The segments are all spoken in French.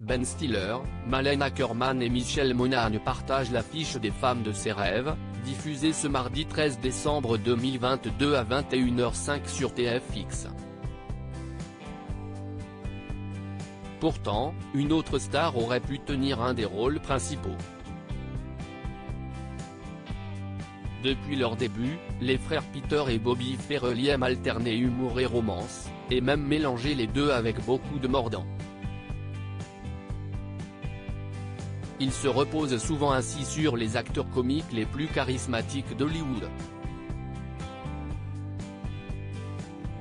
Ben Stiller, Malin Akerman et Michelle Monaghan partagent l'affiche des femmes de ses rêves, diffusée ce mardi 13 décembre 2022 à 21h05 sur TFX. Pourtant, une autre star aurait pu tenir un des rôles principaux. Depuis leur début, les frères Peter et Bobby Farrelly aiment alterner humour et romance, et même mélanger les deux avec beaucoup de mordant. Ils se reposent souvent ainsi sur les acteurs comiques les plus charismatiques d'Hollywood.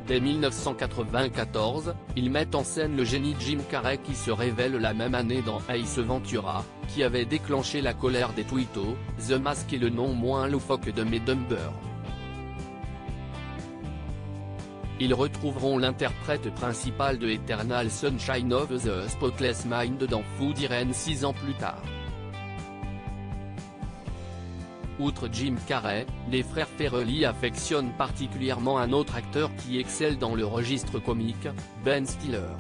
Dès 1994, ils mettent en scène le génie Jim Carrey qui se révèle la même année dans Ace Ventura, qui avait déclenché la colère des Twittos, The Mask et le nom moins loufoque de Dumb and Dumber. Ils retrouveront l'interprète principal de Eternal Sunshine of the Spotless Mind dans Food Irene 6 ans plus tard. Outre Jim Carrey, les frères Farrelly affectionnent particulièrement un autre acteur qui excelle dans le registre comique, Ben Stiller.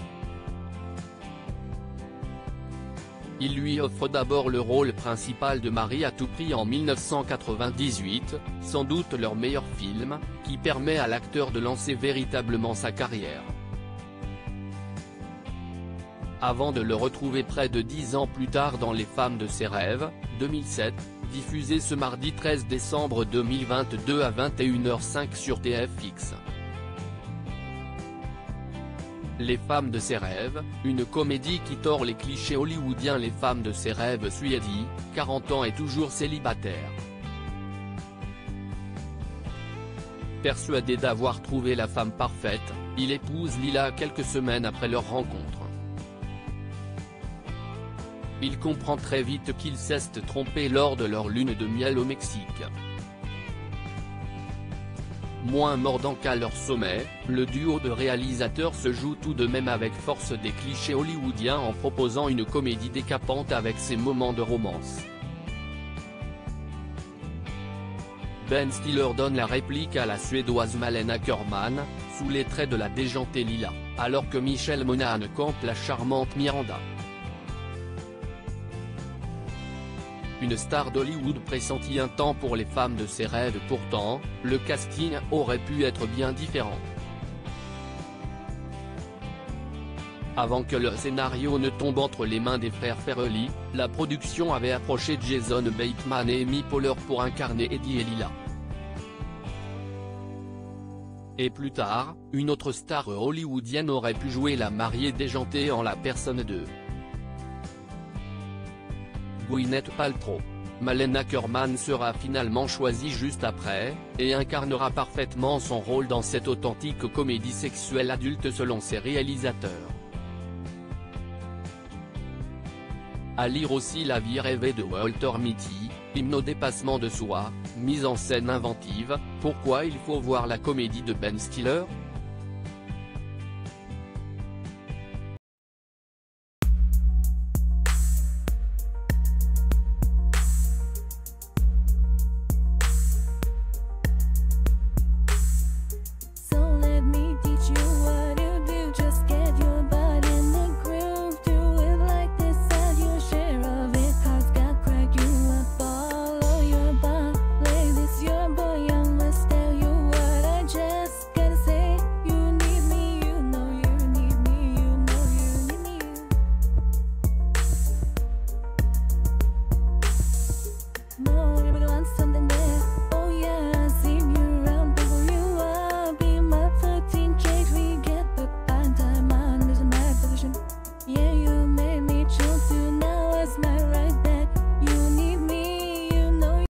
Il lui offre d'abord le rôle principal de Marie à tout prix en 1998, sans doute leur meilleur film, qui permet à l'acteur de lancer véritablement sa carrière. Avant de le retrouver près de 10 ans plus tard dans Les femmes de ses rêves, 2007, diffusé ce mardi 13 décembre 2022 à 21h05 sur TFX. Les femmes de ses rêves, une comédie qui tord les clichés hollywoodiens. Les femmes de ses rêves suit Eddie, 40 ans et toujours célibataire. Persuadé d'avoir trouvé la femme parfaite, il épouse Lila quelques semaines après leur rencontre. Il comprend très vite qu'ils s'est trompés lors de leur lune de miel au Mexique. Moins mordant qu'à leur sommet, le duo de réalisateurs se joue tout de même avec force des clichés hollywoodiens en proposant une comédie décapante avec ses moments de romance. Ben Stiller donne la réplique à la Suédoise Malin Akerman, sous les traits de la déjantée Lila, alors que Michelle Monaghan campe la charmante Miranda. Une star d'Hollywood pressentit un temps pour les femmes de ses rêves. Pourtant, le casting aurait pu être bien différent. Avant que le scénario ne tombe entre les mains des frères Farrelly, la production avait approché Jason Bateman et Amy Poehler pour incarner Eddie et Lila. Et plus tard, une autre star hollywoodienne aurait pu jouer la mariée déjantée en la personne de Gwyneth Paltrow. Malin Akerman sera finalement choisi juste après, et incarnera parfaitement son rôle dans cette authentique comédie sexuelle adulte selon ses réalisateurs. À lire aussi La vie rêvée de Walter Mitty, hymne au dépassement de soi, mise en scène inventive. Pourquoi il faut voir la comédie de Ben Stiller ?